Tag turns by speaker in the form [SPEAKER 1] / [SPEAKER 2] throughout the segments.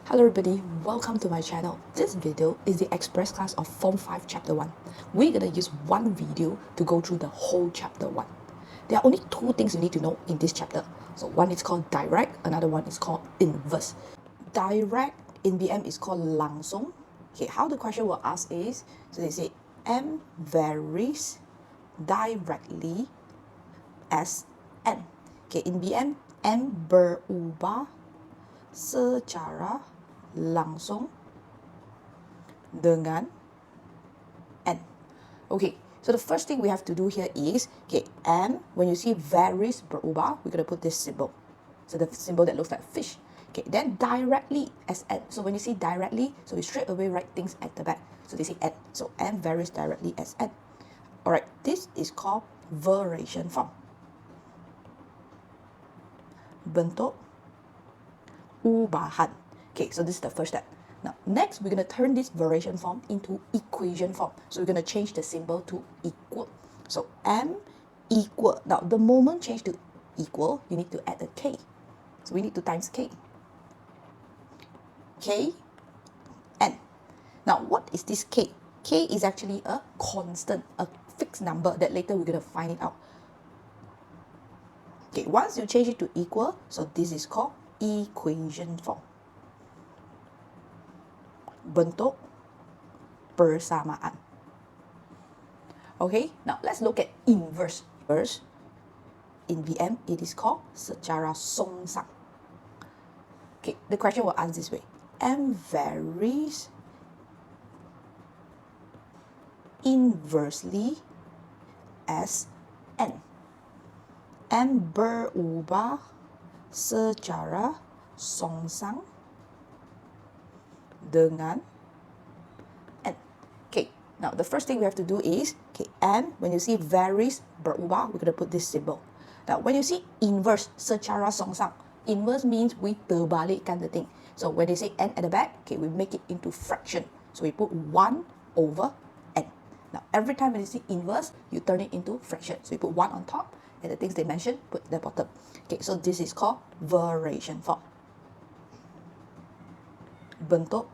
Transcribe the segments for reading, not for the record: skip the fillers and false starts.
[SPEAKER 1] Hello everybody, welcome to my channel. This video is the express class of Form 5 Chapter 1. We're going to use one video to go through the whole Chapter 1. There are only two things you need to know in this chapter. So one is called direct, another one is called inverse. Direct in BM is called langsung. Okay, how the question will ask is, so they say M varies directly as N. Okay, in BM, M berubah secara langsung dengan N. Okay, so the first thing we have to do here is, okay, M, when you see varies berubah, we're going to put this symbol. So the symbol that looks like fish. Okay, then directly as N. So when you see directly, so we straight away write things at the back. So they say N. So M varies directly as N. Alright, this is called variation form. Bentuk Ubahan. Okay, so this is the first step. Now, next, we're going to turn this variation form into equation form. So we're going to change the symbol to equal. So M equal. Now, the moment change to equal, you need to add a K. So we need to times K. K, N. Now, what is this K? K is actually a constant, a fixed number that later we're going to find it out. Okay, once you change it to equal, so this is called equation form. Bentuk persamaan. Okay, now let's look at inverse. Inverse in BM, it is called secara songsang. Okay, the question will ask this way. M varies inversely as N. M berubah secara songsang dengan N. Okay, now the first thing we have to do is, okay, M, when you see varies berubah, we're going to put this symbol. Now, when you see inverse secara songsang, inverse means we terbalikkan the thing. So when they say N at the back, okay, we make it into fraction. So we put 1 over N. Now, every time when you see inverse, you turn it into fraction. So you put 1 on top, and the things they mentioned, put at the bottom. Okay, so this is called variation form. Bentuk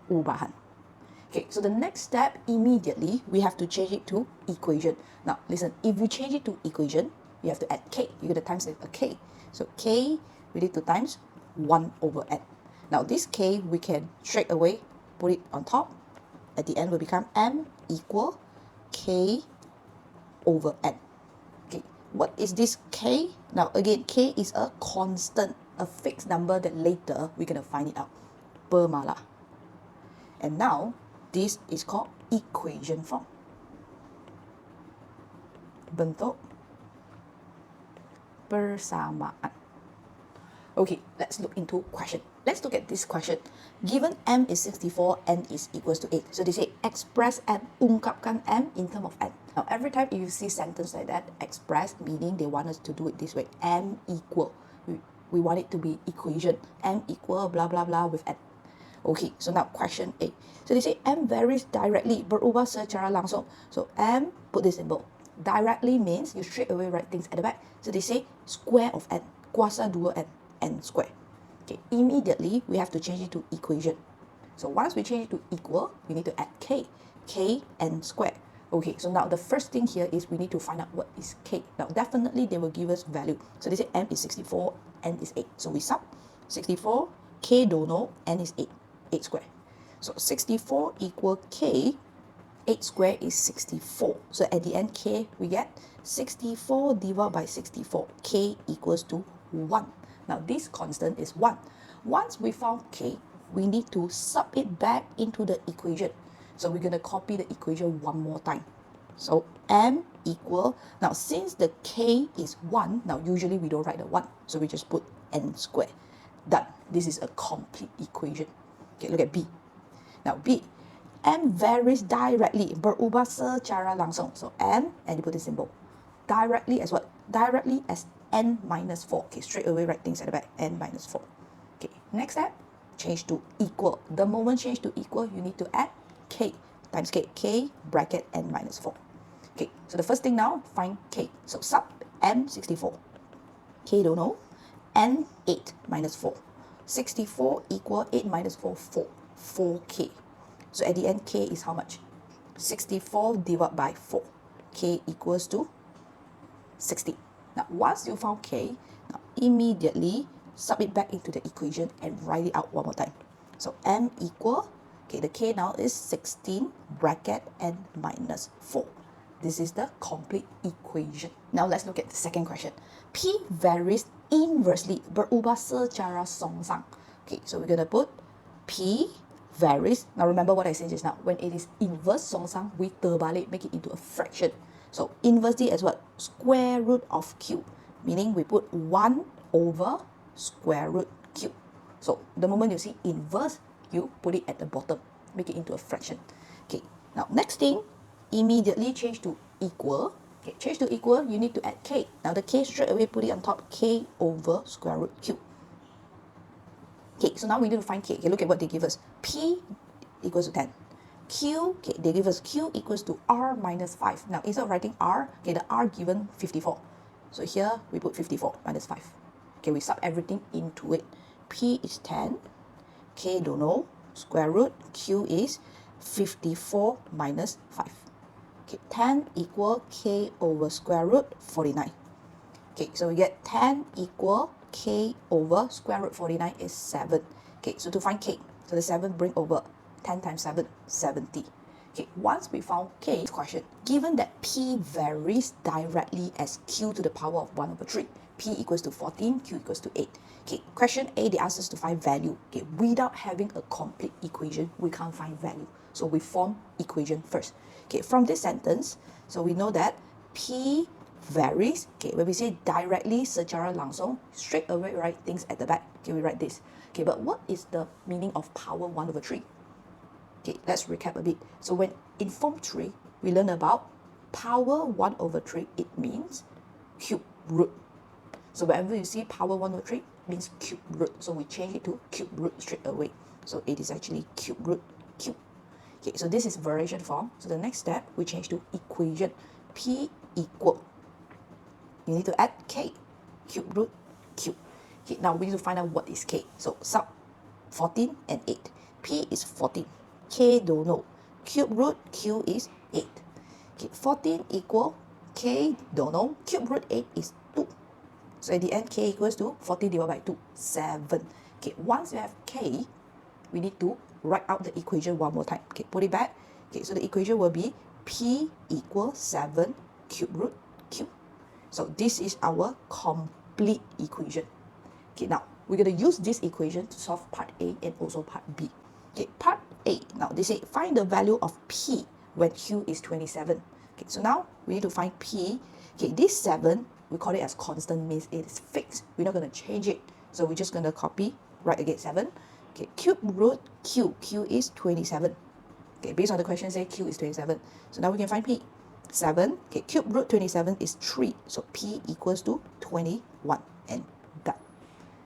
[SPEAKER 1] Ubahan. Okay, so the next step, immediately, we have to change it to equation. Now, listen, if we change it to equation, you have to add K. You're going to times a K. So K, we need to times 1 over N. Now, this K, we can straight away put it on top. At the end will become M equal K over N. Okay, what is this K? Now, again, K is a constant, a fixed number that later we're going to find it out. Per malah. And now, this is called equation form. Bentuk persamaan. Okay, let's look into question. Let's look at this question. Given M is 64, N is equals to 8. So they say express M, ungkapkan M in terms of N. Now, every time you see sentence like that, express meaning they want us to do it this way. M equal. We want it to be equation. M equal blah blah blah with N. Okay, so now question A. So they say M varies directly, berubah secara langsung. So M, put this symbol. Directly means you straight away write things at the back. So they say square of N, kuasa 2N, N square. Okay, immediately we have to change it to equation. So once we change it to equal, we need to add K. K, N square. Okay, so now the first thing here is we need to find out what is K. Now, definitely they will give us value. So they say M is 64, N is 8. So we sub 64, K don't know, N is 8. 8 square. So 64 equal K, 8 square is 64. So at the end, K, we get 64 divided by 64. K equals to 1. Now this constant is 1. Once we found K, we need to sub it back into the equation. So we're going to copy the equation one more time. So M equal, now since the K is 1, now usually we don't write the 1. So we just put N square. Done. This is a complete equation. Okay, look at B. Now B, M varies directly, berubah secara langsung. So M, and you put this symbol. Directly as what? Directly as N minus 4. Okay, straight away write things at the back. N minus 4. Okay, next step, change to equal. The moment change to equal, you need to add K times K. K bracket N minus 4. Okay, so the first thing now, find K. So sub M 64. K don't know. N 8 minus 4. 64 equal 8 minus 4, 4. 4k. So at the end, k is how much? 64 divided by 4. K equals to 60. Now, once you found k, now immediately sub it back into the equation and write it out one more time. So m equal, okay, the k now is 16 bracket n minus 4. This is the complete equation. Now let's look at the second question. P varies inversely, berubah secara songsang. Okay, so we're going to put P varies. Now remember what I said just now. When it is inverse songsang, we terbalik, make it into a fraction. So inversely as what? Square root of q. Meaning we put 1 over square root q. So the moment you see inverse, you put it at the bottom. Make it into a fraction. Okay, now next thing, immediately change to equal. Okay, change to equal, you need to add k. Now the k straight away put it on top, k over square root q. Okay, so now we need to find k. Okay, look at what they give us. P equals to 10. Q, okay, they give us q equals to r minus 5. Now instead of writing r, okay, the r given 54. So here we put 54 minus 5. Okay, we sub everything into it. P is 10, k don't know, square root, q is 54 minus 5. Okay, 10 equal k over square root 49. Okay, so we get 10 equal k over square root 49 is 7. Okay, so to find k, so the 7 bring over 10 times 7, 70. Okay, once we found k, question, given that p varies directly as q to the power of 1 over 3, p equals to 14, q equals to 8. Okay, question A, they ask us to find value. Okay, without having a complete equation, we can't find value. So we form equation first. Okay, from this sentence, so we know that p varies. Okay, when we say directly secara langsung, straight away write things at the back. Okay, we write this. Okay, but what is the meaning of power 1 over 3? Okay, let's recap a bit. So when in form 3, we learn about power 1 over 3, it means cube root. So whenever you see power 1 over 3, it means cube root. So we change it to cube root straight away. So it is actually cube root cube. Okay, so this is variation form. So the next step, we change to equation. P equal, you need to add k, cube root cube. Okay, now we need to find out what is k. So sub 14 and 8. P is 14. K don't know. Cube root q is 8. Okay, 14 equal k don't know. Cube root 8 is 2. So at the end, k equals to 14 divided by 2, 7. Okay, once you have k, we need to write out the equation one more time. Okay, put it back. Okay, so the equation will be p equals 7 cube root q. So this is our complete equation. Okay, now we're going to use this equation to solve part A and also part B. Okay, part A. Now they say find the value of P when Q is 27. Okay, so now we need to find P. Okay, this 7, we call it as constant, means it is fixed. We're not going to change it. So we're just going to copy, write again 7. Okay, cube root Q. Q is 27. Okay, based on the question, say Q is 27. So now we can find P. 7. Okay, cube root 27 is 3. So P equals to 21. And done.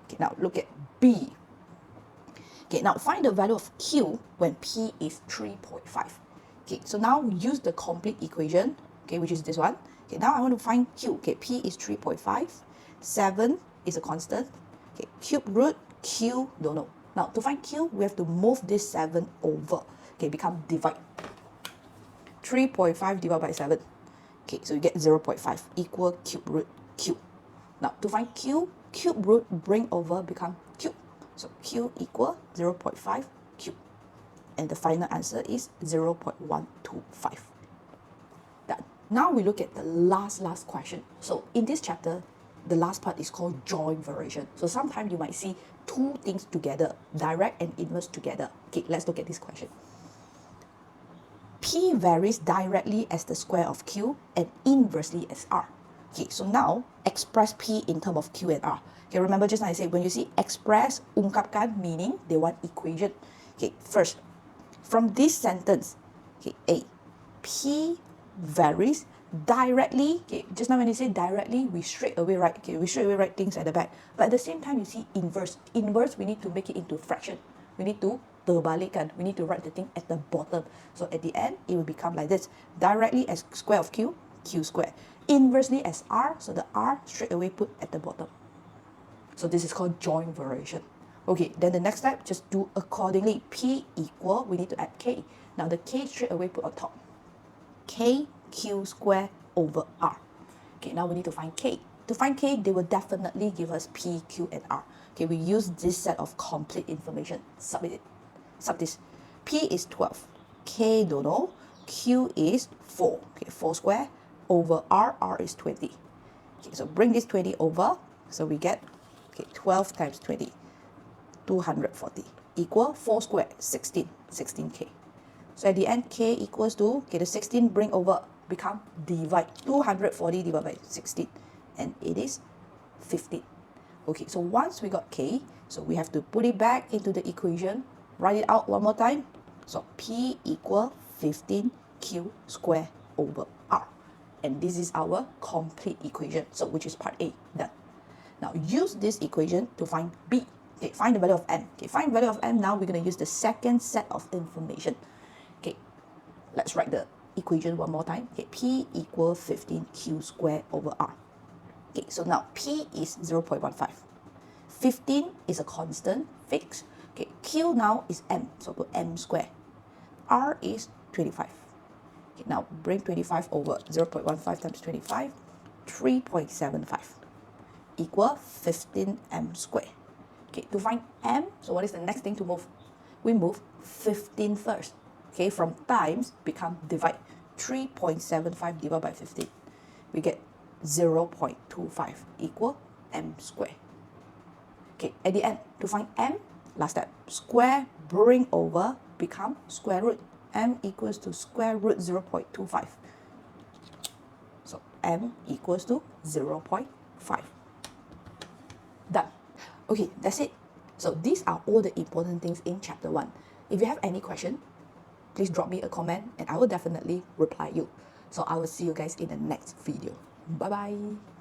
[SPEAKER 1] Okay, now look at B. Okay, now find the value of Q when P is 3.5. Okay, so now use the complete equation, okay, which is this one. Okay, now I want to find Q. Okay, P is 3.5. 7 is a constant. Okay, cube root Q, don't know. Now to find Q, we have to move this 7 over. Okay, become divide. 3.5 divided by 7. Okay, so you get 0.5 equal cube root Q. Now to find Q, cube root bring over become cube. So Q equal 0.5 cube. And the final answer is 0.125. Done. Now we look at the last question. So in this chapter, the last part is called joint variation. So sometimes you might see two things together, direct and inverse together. Okay, let's look at this question. P varies directly as the square of Q and inversely as R. Okay, so now express P in terms of Q and R. Okay, remember just now I said when you see express, ungkapkan, meaning they want equation. Okay, first, from this sentence, okay, A, P varies directly. Okay, just now when you say directly, we straight away write. Okay, we straight away write things at the back. But at the same time, you see inverse. Inverse, we need to make it into fraction. We need to terbalikkan. We need to write the thing at the bottom. So at the end, it will become like this. Directly as square of Q, Q square. Inversely as R, so the R straight away put at the bottom. So this is called joint variation. Okay, then the next step, just do accordingly. P equal, we need to add K. Now the K straight away put on top. K Q square over R. Okay, now we need to find K. To find K, they will definitely give us P, Q, and R. Okay, we use this set of complete information. Submit it. Sub this. P is 12. K don't know. Q is 4. Okay, 4 square over R. R is 20. Okay, so bring this 20 over. So we get 12 times 20. 240 equal 4 squared 16, 16K. So at the end, K equals to, the 16 bring over, become divide 240 divided by 16, and it is 15. Okay, so once we got K, so we have to put it back into the equation, write it out one more time. So P equal 15Q square over R. And this is our complete equation, so which is part A, done. Now use this equation to find B. Okay, find the value of M. Okay, find value of M. Now we're going to use the second set of information. Okay, let's write the equation one more time. Okay, P equals 15Q square over R. Okay, so now P is 0.15. 15 is a constant, fixed. Okay, Q now is M, so put M square. R is 25. Okay, now bring 25 over 0.15 times 25, 3.75 equal 15M square. Okay, to find M, so what is the next thing to move? We move 15 first. Okay, from times become divide. 3.75 divided by 15. We get 0.25 equal M square. Okay, at the end, to find M, last step, square bring over become square root. M equals to square root 0.25. So M equals to 0.5. Done. Okay, that's it. So these are all the important things in chapter 1. If you have any question, please drop me a comment and I will definitely reply you. So I will see you guys in the next video. Bye bye.